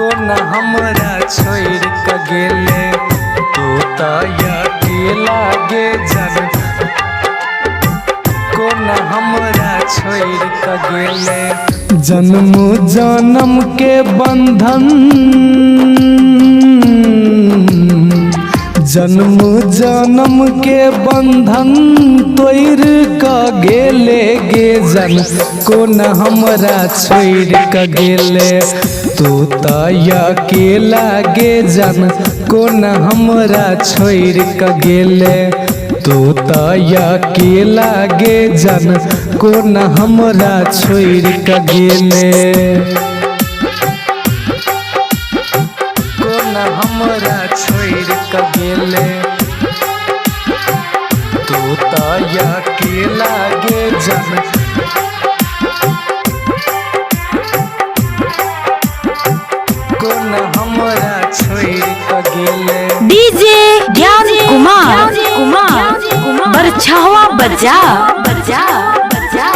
कोन हमरा छोड़ के गेले तू तो अकेला गे जन कोन हमरा छोड़ के गेले जन्म जन्म के बंधन जन्म जन्म के बंधन तोड़ के गेले गे जन कोन हमरा छोड़ के गेले तू तो अकेला गे जन कोन हमरा छोड़ के गेले तू तो अकेला गे जन कोन हमरा छोड़ के गेले कोन हमरा छोड़ के गेले तू तो अकेला गे जन कोन हमरा छोड़ के गेले डीजे ज्ञान कुमार बरछावा बजा बजा बजा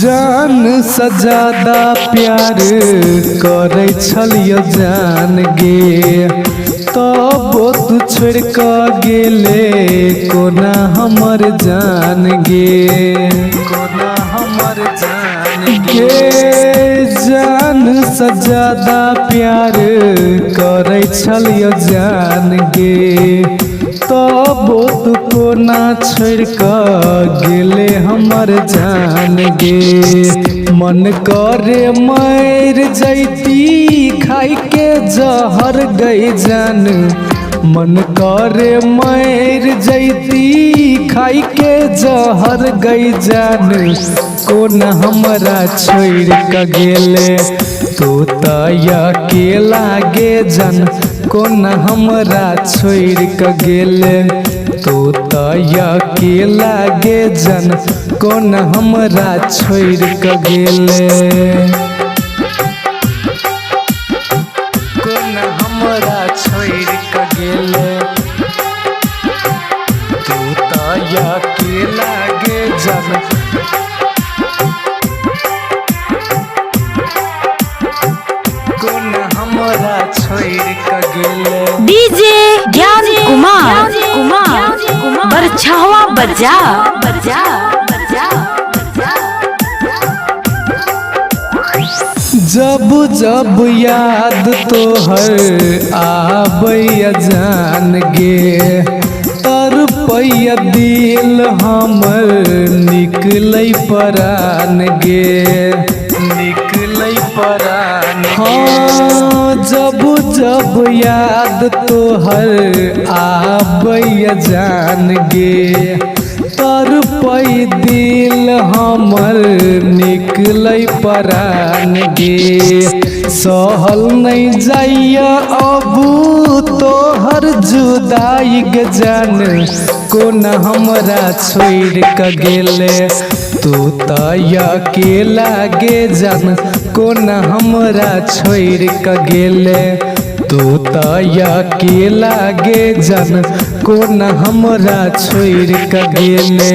जान से ज्यादा प्यार करे छलियो जान गे तब तू छोड़ के गेले कोना हमर जान गे कोना हमर जान गे जान से ज्यादा प्यार करे छलियो जान गे तब तू कोना छोड़ के गेले हमर जान गे मन करे मर जैती खाई के जहर गई जान मन करे मर जैती खाई के जहर गई जान कोन हमरा छोड़ के गेले तू तो अकेला गे जन कोन हमरा छोड़ के गेले तू तो अकेला गे जन कोन हमरा छोड़ के गेले कोन हमरा छोड़ के गेले तू तो अकेला गे जन कोन हमरा छोड़ के गेले डीजे ज्ञान कुमार बरछावा बजा बजा बजा जब जब याद तोहर आबैया जान गे तरपैया दिल हमर निकलै परान गे निकलै परान हाँ जब जब याद तोहर आबैया जान गे तरपै दिल हमर निकलै परान गे सहल नहीं जाइया अबू तोहर जुदाई गे जान कोन हमरा छोड़ के गेले तू तो अकेला गे जन कोन हमरा छोड़ के गेले तू तो अकेला गे जन कोन हमरा छोड़ के गेले।